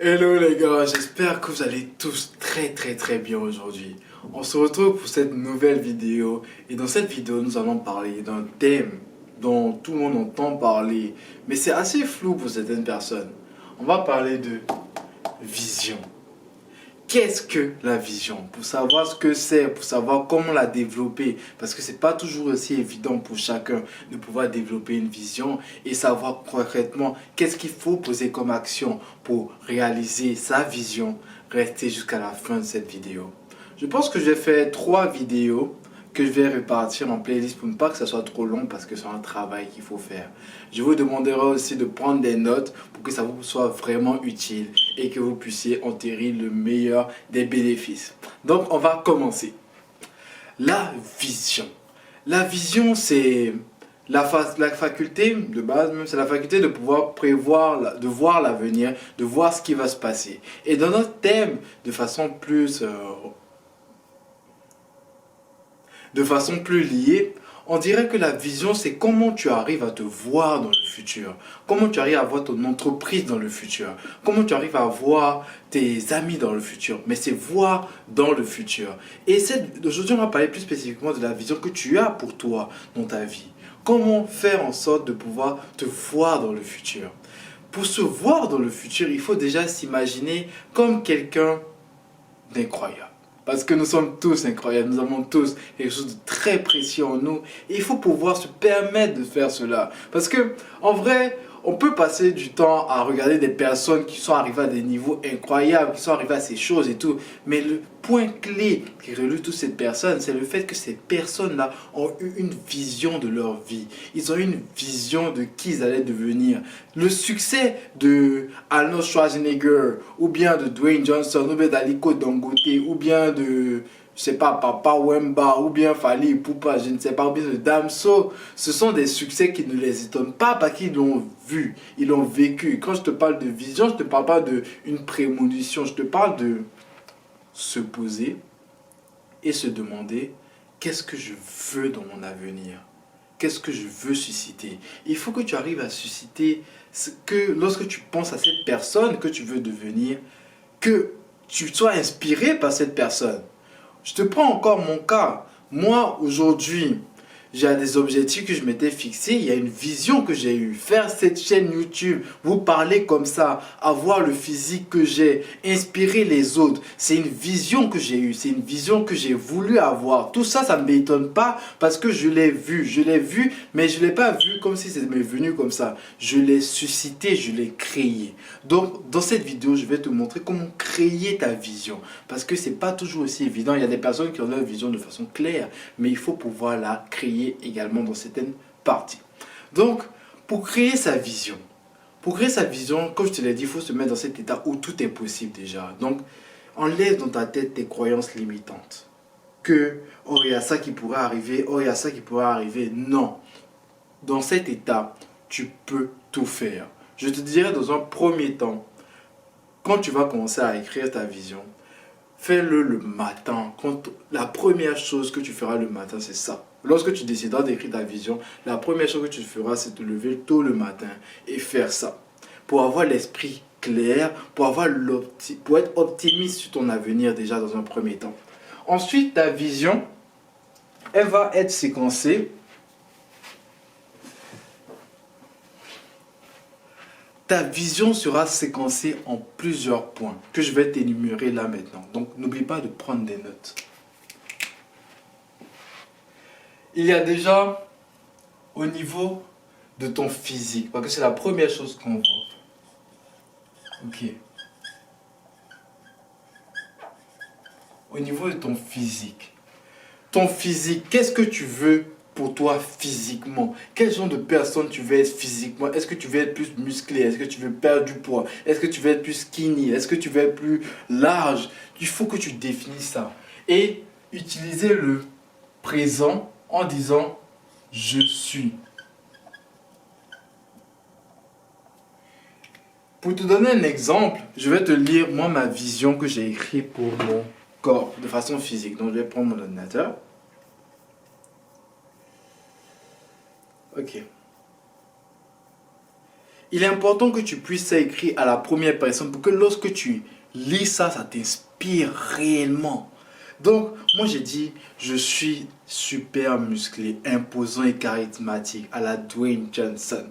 Hello les gars, j'espère que vous allez tous très bien aujourd'hui. On se retrouve pour cette nouvelle vidéo et dans cette vidéo nous allons parler d'un thème dont tout le monde entend parler mais c'est assez flou pour certaines personnes. On va parler de vision. Qu'est-ce que la vision? Pour savoir ce que c'est, pour savoir comment la développer. Parce que c'est pas toujours aussi évident pour chacun de pouvoir développer une vision et savoir concrètement qu'est-ce qu'il faut poser comme action pour réaliser sa vision. Restez jusqu'à la fin de cette vidéo. Je pense que je vais faire 3 vidéos que je vais répartir en playlist pour ne pas que ça soit trop long parce que c'est un travail qu'il faut faire. Je vous demanderai aussi de prendre des notes pour que ça vous soit vraiment utile et que vous puissiez en tirer le meilleur des bénéfices. Donc on va commencer. La vision. La vision c'est la faculté de base, même c'est la faculté de pouvoir prévoir, de voir l'avenir, de voir ce qui va se passer. Et dans notre thème, de façon plus liée, on dirait que la vision, c'est comment tu arrives à te voir dans le futur. Comment tu arrives à voir ton entreprise dans le futur. Comment tu arrives à voir tes amis dans le futur. Mais c'est voir dans le futur. Et aujourd'hui, on va parler plus spécifiquement de la vision que tu as pour toi dans ta vie. Comment faire en sorte de pouvoir te voir dans le futur. Pour se voir dans le futur, il faut déjà s'imaginer comme quelqu'un d'incroyable. Parce que nous sommes tous incroyables, nous avons tous quelque chose de très précieux en nous. Et il faut pouvoir se permettre de faire cela. Parce que, en vrai, on peut passer du temps à regarder des personnes qui sont arrivées à des niveaux incroyables, qui sont arrivées à ces choses et tout. Mais le point clé qui relie toutes ces personnes, c'est le fait que ces personnes-là ont eu une vision de leur vie. Ils ont eu une vision de qui ils allaient devenir. Le succès de Arnold Schwarzenegger, ou bien de Dwayne Johnson, ou bien d'Aliko Dangote, ou bien de, je sais pas, Papa Wemba, ou bien Fally Ipupa, je ne sais pas, ou bien de Damso, ce sont des succès qui ne les étonnent pas parce qu'ils l'ont vu, ils l'ont vécu. Quand je te parle de vision, je ne te parle pas d'une prémonition, je te parle de se poser et se demander qu'est-ce que je veux dans mon avenir, qu'est-ce que je veux susciter. Il faut que tu arrives à susciter ce que lorsque tu penses à cette personne que tu veux devenir, que tu sois inspiré par cette personne. Je te prends encore mon cas. Moi, aujourd'hui, j'ai des objectifs que je m'étais fixés. Il y a une vision que j'ai eue. Faire cette chaîne YouTube, vous parler comme ça, avoir le physique que j'ai, inspirer les autres. C'est une vision que j'ai eue. C'est une vision que j'ai voulu avoir. Tout ça, ça ne m'étonne pas parce que je l'ai vu. Je l'ai vu, mais je ne l'ai pas vu comme si c'était m'est venu comme ça. Je l'ai suscité, je l'ai créé. Donc, dans cette vidéo, je vais te montrer comment créer ta vision. Parce que ce n'est pas toujours aussi évident. Il y a des personnes qui ont leur vision de façon claire, mais il faut pouvoir la créer également dans certaines parties. Donc, pour créer sa vision, comme je te l'ai dit, il faut se mettre dans cet état où tout est possible déjà. Donc, enlève dans ta tête tes croyances limitantes. Que, oh, il y a ça qui pourrait arriver, oh, il y a ça qui pourrait arriver. Non. Dans cet état, tu peux tout faire. Je te dirais dans un premier temps, quand tu vas commencer à écrire ta vision, fais-le le matin. La première chose que tu feras le matin, c'est ça. Lorsque tu décideras d'écrire ta vision, la première chose que tu feras, c'est te lever tôt le matin et faire ça. Pour avoir l'esprit clair, pour être optimiste sur ton avenir déjà dans un premier temps. Ensuite, ta vision, elle va être séquencée. Ta vision sera séquencée en plusieurs points que je vais t'énumérer là maintenant. Donc, n'oublie pas de prendre des notes. Il y a déjà au niveau de ton physique, parce que c'est la première chose qu'on voit. Ok. Au niveau de ton physique. Ton physique, qu'est-ce que tu veux pour toi physiquement? Quel genre de personne tu veux être physiquement? Est-ce que tu veux être plus musclé? Est-ce que tu veux perdre du poids? Est-ce que tu veux être plus skinny? Est-ce que tu veux être plus large? Il faut que tu définisses ça. Et utiliser le présent en disant « je suis ». Pour te donner un exemple, je vais te lire moi ma vision que j'ai écrite pour mon corps de façon physique. Donc je vais prendre mon ordinateur. Ok. il est important que tu puisses écrire à la première personne pour que lorsque tu lis ça, ça t'inspire réellement. Donc, moi j'ai dit, je suis super musclé, imposant et charismatique à la Dwayne Johnson.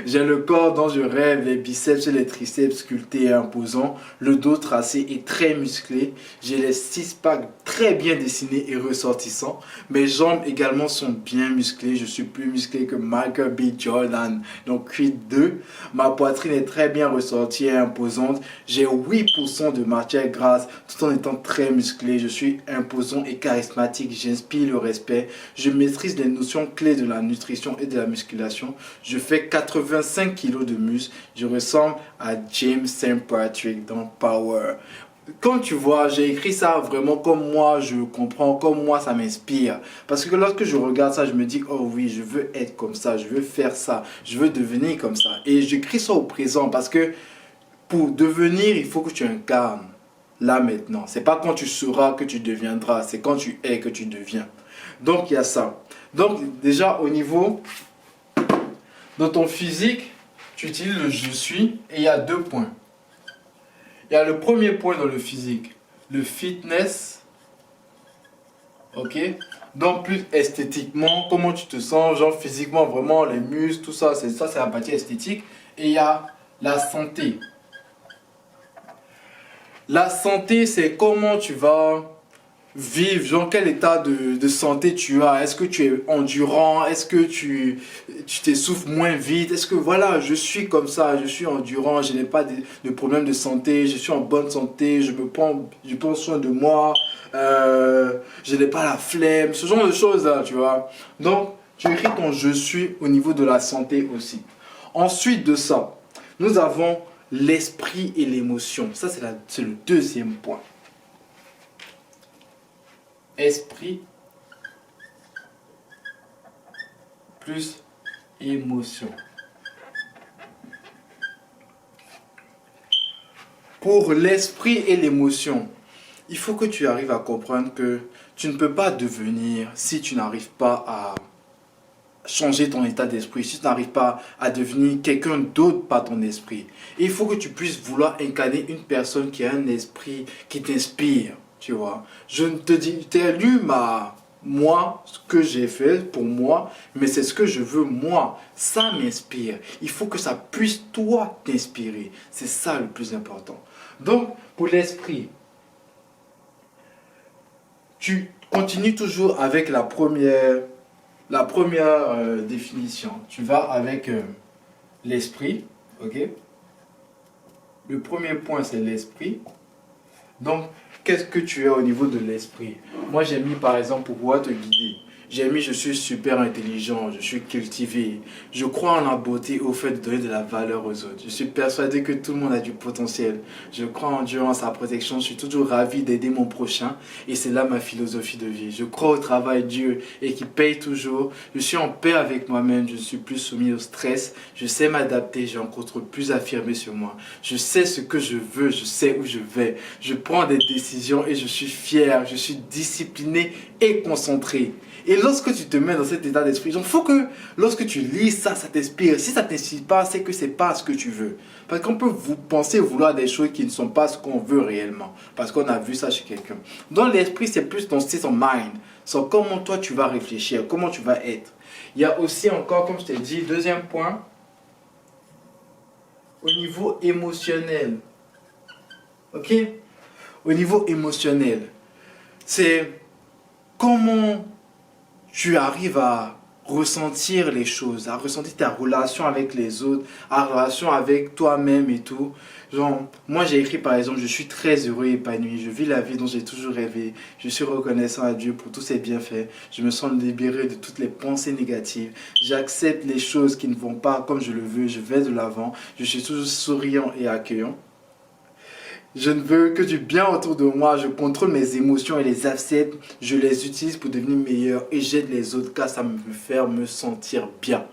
J'ai le corps dont je rêve, les biceps et les triceps sculptés et imposants, le dos tracé et très musclé. J'ai les six-packs très bien dessinés et ressortissants. Mes jambes également sont bien musclées. Je suis plus musclé que Michael B. Jordan, donc Creed 2. Ma poitrine est très bien ressortie et imposante. J'ai 8% de matière grasse tout en étant très musclé. Je suis imposant et charismatique. J'inspire le respect. Je maîtrise les notions clés de la nutrition et de la musculation. Je fais 85 kilos de muscle, je ressemble à James St. Patrick dans Power. Quand tu vois, j'ai écrit ça vraiment comme moi je comprends, comme moi ça m'inspire. Parce que lorsque je regarde ça, je me dis, oh oui, je veux être comme ça, je veux faire ça, je veux devenir comme ça. Et j'écris ça au présent parce que pour devenir, il faut que tu incarnes là maintenant. C'est pas quand tu seras que tu deviendras, c'est quand tu es que tu deviens. Donc il y a ça. Donc déjà au niveau... Dans ton physique, tu utilises le je suis et il y a deux points. Il y a le premier point dans le physique, le fitness, ok? Donc plus esthétiquement, comment tu te sens, genre physiquement, vraiment les muscles, tout ça, c'est la partie esthétique. Et il y a la santé. La santé, c'est comment tu vas vivre, genre quel état de santé tu as, est-ce que tu es endurant, est-ce que tu t'essouffles moins vite, est-ce que voilà, je suis comme ça, je suis endurant, je n'ai pas de problème de santé, je suis en bonne santé, je prends soin de moi, je n'ai pas la flemme, ce genre de choses là, tu vois. Donc, tu écris ton je suis au niveau de la santé aussi. Ensuite de ça, nous avons l'esprit et l'émotion. Ça, c'est le deuxième point. Esprit plus émotion. Pour l'esprit et l'émotion, il faut que tu arrives à comprendre que tu ne peux pas devenir si tu n'arrives pas à changer ton état d'esprit, si tu n'arrives pas à devenir quelqu'un d'autre par ton esprit. Et il faut que tu puisses vouloir incarner une personne qui a un esprit qui t'inspire. Tu vois, je ne te dis, t'as lu moi, ce que j'ai fait pour moi, mais c'est ce que je veux moi. Ça m'inspire. Il faut que ça puisse toi t'inspirer. C'est ça le plus important. Donc, pour l'esprit, tu continues toujours avec la première définition. Tu vas avec l'esprit, ok? Le premier point, c'est l'esprit. Donc, qu'est-ce que tu es au niveau de l'esprit? Moi, j'ai mis par exemple pour pouvoir te guider. J'ai mis je suis super intelligent, je suis cultivé. Je crois en la beauté au fait de donner de la valeur aux autres. Je suis persuadé que tout le monde a du potentiel. Je crois en Dieu, en sa protection. Je suis toujours ravi d'aider mon prochain. Et c'est là ma philosophie de vie. Je crois au travail Dieu et qui paye toujours. Je suis en paix avec moi-même. Je ne suis plus soumis au stress. Je sais m'adapter. J'ai un contrôle plus affirmé sur moi. Je sais ce que je veux. Je sais où je vais. Je prends des décisions et je suis fier. Je suis discipliné et concentré. Et lorsque tu te mets dans cet état d'esprit, il faut que lorsque tu lis ça, ça t'inspire. Si ça ne t'inspire pas, c'est que ce n'est pas ce que tu veux. Parce qu'on peut penser vouloir des choses qui ne sont pas ce qu'on veut réellement. Parce qu'on a vu ça chez quelqu'un. Donc l'esprit, c'est plus ton state of mind. C'est comment toi tu vas réfléchir, comment tu vas être. Il y a aussi encore, comme je t'ai dit, deuxième point, au niveau émotionnel. Ok? Au niveau émotionnel, c'est comment tu arrives à ressentir les choses, à ressentir ta relation avec les autres, ta relation avec toi-même et tout. Genre, moi j'ai écrit par exemple, je suis très heureux et épanoui, je vis la vie dont j'ai toujours rêvé, je suis reconnaissant à Dieu pour tous ses bienfaits, je me sens libéré de toutes les pensées négatives, j'accepte les choses qui ne vont pas comme je le veux, je vais de l'avant, je suis toujours souriant et accueillant. Je ne veux que du bien autour de moi, je contrôle mes émotions et les accepte, je les utilise pour devenir meilleur et j'aide les autres car ça me fait me sentir bien.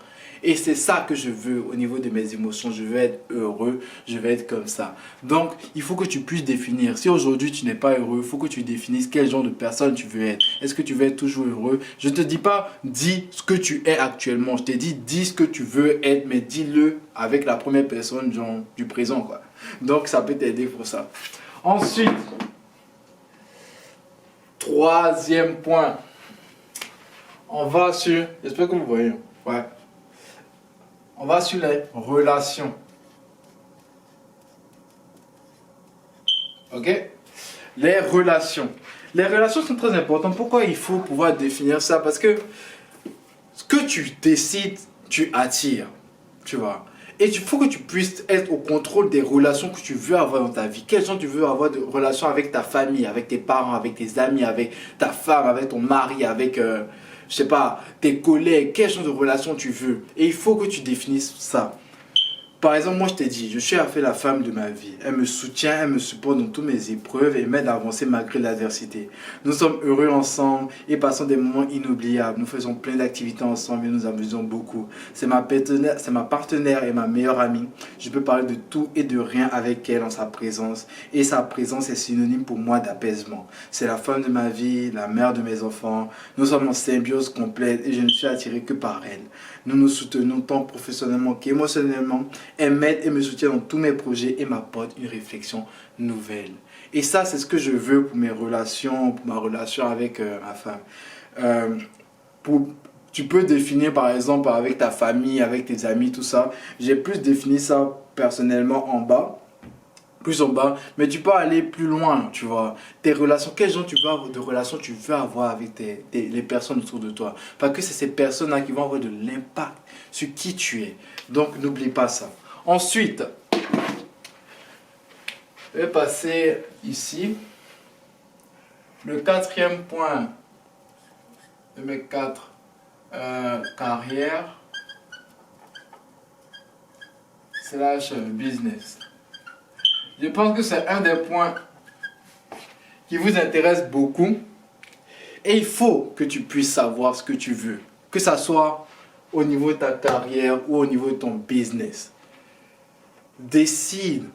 Et c'est ça que je veux au niveau de mes émotions. Je veux être heureux, je veux être comme ça. Donc, il faut que tu puisses définir. Si aujourd'hui tu n'es pas heureux, il faut que tu définisses quel genre de personne tu veux être. Est-ce que tu veux être toujours heureux? Je ne te dis pas, dis ce que tu es actuellement. Je t'ai dit, dis ce que tu veux être, mais dis-le avec la première personne genre, du présent, quoi. Donc, ça peut t'aider pour ça. Ensuite, troisième point. On va sur... J'espère que vous voyez. Ouais. On va sur les relations. Ok? Les relations. Les relations sont très importantes. Pourquoi il faut pouvoir définir ça? Parce que ce que tu décides, tu attires. Tu vois? Et il faut que tu puisses être au contrôle des relations que tu veux avoir dans ta vie. Quelles sont tu veux avoir de relations avec ta famille, avec tes parents, avec tes amis, avec ta femme, avec ton mari, avec, je sais pas, tes collègues. Quelles sont de relations tu veux? Et il faut que tu définisses ça. Par exemple, moi je t'ai dit, je suis fait la femme de ma vie. Elle me soutient, elle me supporte dans toutes mes épreuves et m'aide à avancer malgré l'adversité. Nous sommes heureux ensemble et passons des moments inoubliables. Nous faisons plein d'activités ensemble et nous amusons beaucoup. C'est ma partenaire et ma meilleure amie. Je peux parler de tout et de rien avec elle en sa présence. Et sa présence est synonyme pour moi d'apaisement. C'est la femme de ma vie, la mère de mes enfants. Nous sommes en symbiose complète et je ne suis attiré que par elle. Nous nous soutenons tant professionnellement qu'émotionnellement. Elle m'aide et me soutient dans tous mes projets et m'apporte une réflexion nouvelle. Et ça, c'est ce que je veux pour mes relations, pour ma relation avec ma femme. Tu peux définir par exemple avec ta famille, avec tes amis, tout ça. J'ai plus défini ça personnellement en bas. Plus en bas, mais tu peux aller plus loin, tu vois. Tes relations, quel genre de relations tu veux avoir avec les personnes autour de toi. Parce que c'est ces personnes-là qui vont avoir de l'impact sur qui tu es. Donc, n'oublie pas ça. Ensuite, je vais passer ici. Le quatrième point de mes 4 carrières / business. Je pense que c'est un des points qui vous intéresse beaucoup. Et il faut que tu puisses savoir ce que tu veux. Que ce soit au niveau de ta carrière ou au niveau de ton business. Décide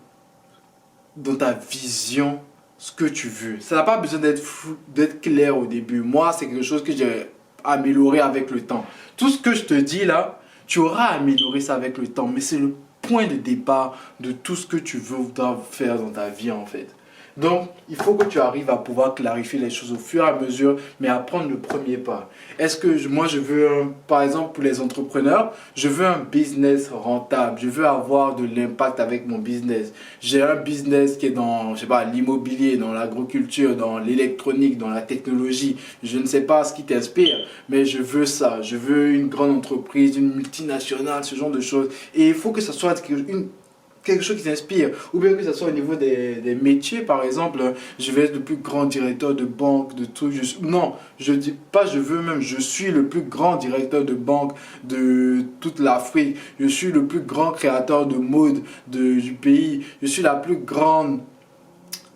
dans ta vision ce que tu veux. Ça n'a pas besoin d'être clair au début. Moi, c'est quelque chose que j'ai amélioré avec le temps. Tout ce que je te dis là, tu auras amélioré ça avec le temps. Mais c'est le point de départ de tout ce que tu veux faire dans ta vie en fait. Donc, il faut que tu arrives à pouvoir clarifier les choses au fur et à mesure, mais à prendre le premier pas. Est-ce que moi, je veux, par exemple, pour les entrepreneurs, je veux un business rentable. Je veux avoir de l'impact avec mon business. J'ai un business qui est dans, je sais pas, l'immobilier, dans l'agriculture, dans l'électronique, dans la technologie. Je ne sais pas ce qui t'inspire, mais je veux ça. Je veux une grande entreprise, une multinationale, ce genre de choses. Et il faut que ça soit quelque chose qui t'inspire, ou bien que ce soit au niveau des métiers, par exemple, je vais être le plus grand directeur de banque, de trucs, non, je dis pas je veux même, je suis le plus grand directeur de banque de toute l'Afrique, je suis le plus grand créateur de mode du pays, je suis la plus grande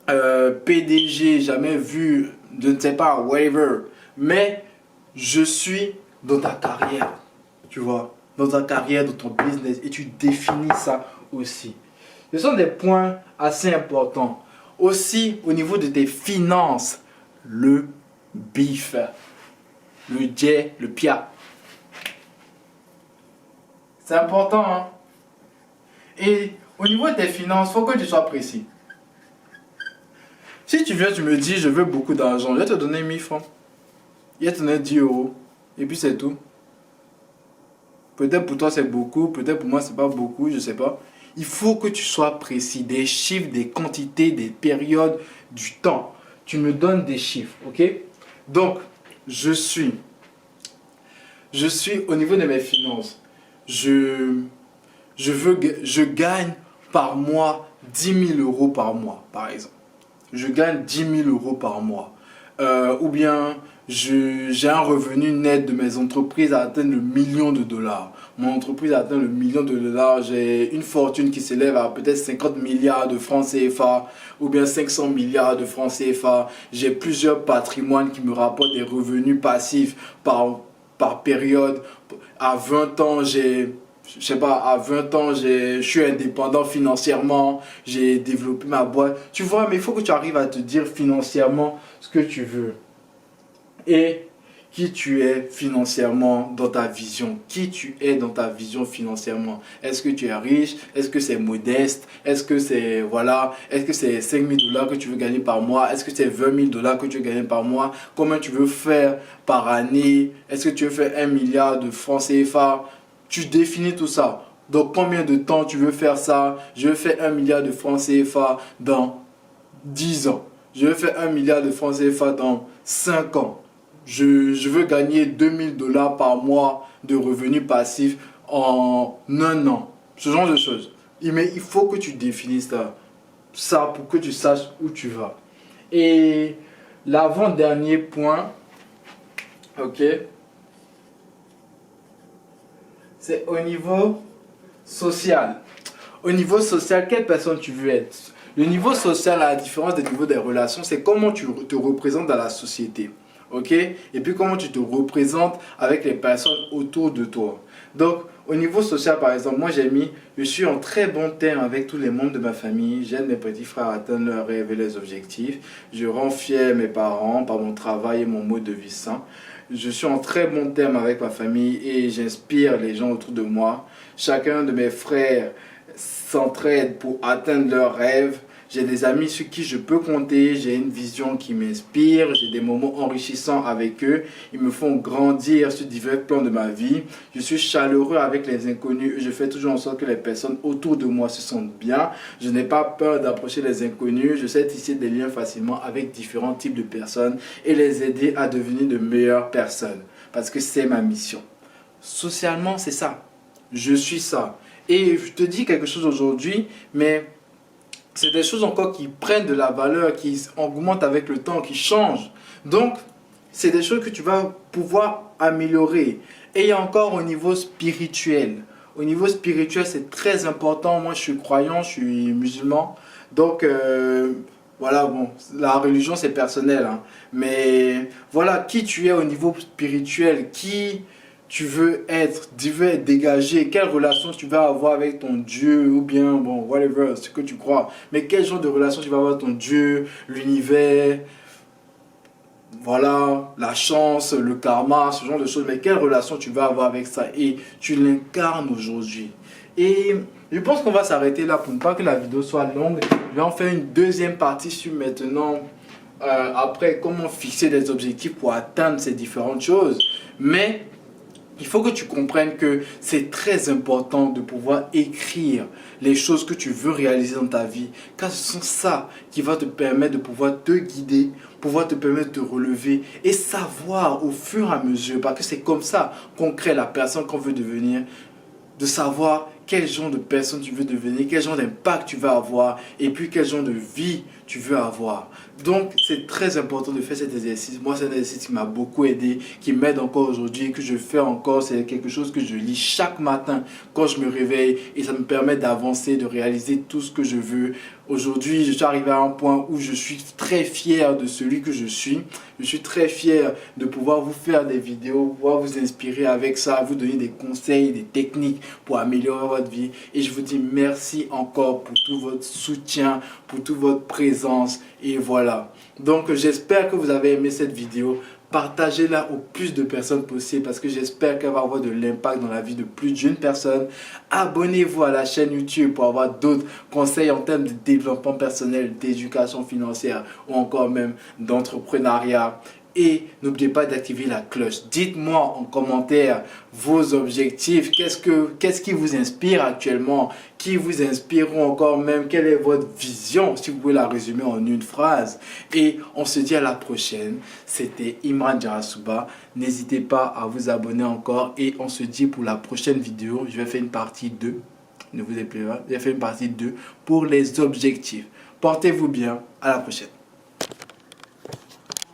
PDG jamais vue, je ne sais pas, whatever, mais je suis dans ta carrière, tu vois, dans ta carrière, dans ton business, et tu définis ça aussi. Ce sont des points assez importants. Aussi, au niveau de tes finances, le bif, le jet, le pia. C'est important, hein? Et au niveau de tes finances, il faut que tu sois précis. Si tu viens, tu me dis, je veux beaucoup d'argent, je vais te donner 1000 francs. Je vais te donner 10 euros. Et puis c'est tout. Peut-être pour toi c'est beaucoup, peut-être pour moi c'est pas beaucoup, je sais pas. Il faut que tu sois précis, des chiffres, des quantités, des périodes, du temps. Tu me donnes des chiffres, ok? Donc, je suis au niveau de mes finances. Je gagne par mois 10 000 euros par mois, par exemple. Je gagne 10 000 euros par mois. Ou bien j'ai un revenu net de mes entreprises à atteindre le million de dollars. Mon entreprise a atteint le million de dollars. J'ai une fortune qui s'élève à peut-être 50 milliards de francs CFA ou bien 500 milliards de francs CFA. J'ai plusieurs patrimoines qui me rapportent des revenus passifs par période. à 20 ans, je sais pas, à 20 ans, je suis indépendant financièrement, j'ai développé ma boîte. Tu vois, mais il faut que tu arrives à te dire financièrement ce que tu veux. Et qui tu es financièrement dans ta vision. Qui tu es dans ta vision financièrement. Est-ce que tu es riche? Est-ce que c'est modeste? Est-ce que c'est, voilà, est-ce que c'est 5 000 dollars que tu veux gagner par mois? Est-ce que c'est 20 000 dollars que tu veux gagner par mois? Combien tu veux faire par année? Est-ce que tu veux faire 1 milliard de francs CFA? Tu définis tout ça. Donc combien de temps tu veux faire ça? Je veux faire 1 milliard de francs CFA dans 10 ans. Je veux faire 1 milliard de francs CFA dans 5 ans. Je veux gagner 2 000 dollars par mois de revenus passifs en un an. Ce genre de choses. Mais il faut que tu définisses ça pour que tu saches où tu vas. Et l'avant-dernier point, ok, c'est au niveau social. Au niveau social, quelle personne tu veux être? Le niveau social, à la différence des niveaux des relations, c'est comment tu te représentes dans la société. Ok? Et puis comment tu te représentes avec les personnes autour de toi. Donc, au niveau social, par exemple, moi je suis en très bon terme avec tous les membres de ma famille. J'aide mes petits frères à atteindre leurs rêves et leurs objectifs. Je rends fier mes parents par mon travail et mon mode de vie sain. Je suis en très bon terme avec ma famille et j'inspire les gens autour de moi. Chacun de mes frères s'entraide pour atteindre leurs rêves. J'ai des amis sur qui je peux compter, j'ai une vision qui m'inspire, j'ai des moments enrichissants avec eux. Ils me font grandir sur divers plans de ma vie. Je suis chaleureux avec les inconnus et je fais toujours en sorte que les personnes autour de moi se sentent bien. Je n'ai pas peur d'approcher les inconnus. Je sais tisser des liens facilement avec différents types de personnes et les aider à devenir de meilleures personnes. Parce que c'est ma mission. Socialement, c'est ça. Je suis ça. Et je te dis quelque chose aujourd'hui, mais c'est des choses encore qui prennent de la valeur, qui augmentent avec le temps, qui changent. Donc, c'est des choses que tu vas pouvoir améliorer. Et il y a encore au niveau spirituel. Au niveau spirituel, c'est très important. Moi, je suis croyant, je suis musulman. Donc, voilà, bon, la religion, c'est personnel. Hein. Mais voilà, qui tu es au niveau spirituel, qui tu veux être dégagé, quelle relation tu vas avoir avec ton Dieu ou bien, bon, whatever, ce que tu crois. Mais quel genre de relation tu vas avoir avec ton Dieu, l'univers, voilà, la chance, le karma, ce genre de choses. Mais quelle relation tu vas avoir avec ça et tu l'incarnes aujourd'hui. Et je pense qu'on va s'arrêter là pour ne pas que la vidéo soit longue. Je vais en faire une deuxième partie sur maintenant, après, comment fixer des objectifs pour atteindre ces différentes choses. Mais il faut que tu comprennes que c'est très important de pouvoir écrire les choses que tu veux réaliser dans ta vie. Car ce sont ça qui va te permettre de pouvoir te guider, pouvoir te permettre de te relever et savoir au fur et à mesure, parce que c'est comme ça qu'on crée la personne qu'on veut devenir, de savoir quel genre de personne tu veux devenir, quel genre d'impact tu veux avoir et puis quel genre de vie tu veux avoir. Donc, c'est très important de faire cet exercice. Moi, c'est un exercice qui m'a beaucoup aidé, qui m'aide encore aujourd'hui, que je fais encore. C'est quelque chose que je lis chaque matin quand je me réveille et ça me permet d'avancer, de réaliser tout ce que je veux. Aujourd'hui, je suis arrivé à un point où je suis très fier de celui que je suis. Je suis très fier de pouvoir vous faire des vidéos, pouvoir vous inspirer avec ça, vous donner des conseils, des techniques pour améliorer votre vie. Et je vous dis merci encore pour tout votre soutien, pour toute votre présence. Et voilà. Donc, j'espère que vous avez aimé cette vidéo. Partagez-la au plus de personnes possible parce que j'espère qu'elle va avoir de l'impact dans la vie de plus d'une personne. Abonnez-vous à la chaîne YouTube pour avoir d'autres conseils en termes de développement personnel, d'éducation financière ou encore même d'entrepreneuriat. Et n'oubliez pas d'activer la cloche. Dites-moi en commentaire vos objectifs. Qu'est-ce qui vous inspire actuellement? Qui vous inspire ou encore même quelle est votre vision? Si vous pouvez la résumer en une phrase. Et on se dit à la prochaine. C'était Imran Jarasuba. N'hésitez pas à vous abonner encore. Et on se dit pour la prochaine vidéo. Je vais faire une partie 2. Ne vous déplaise pas. Je vais faire une partie 2 pour les objectifs. Portez-vous bien. À la prochaine.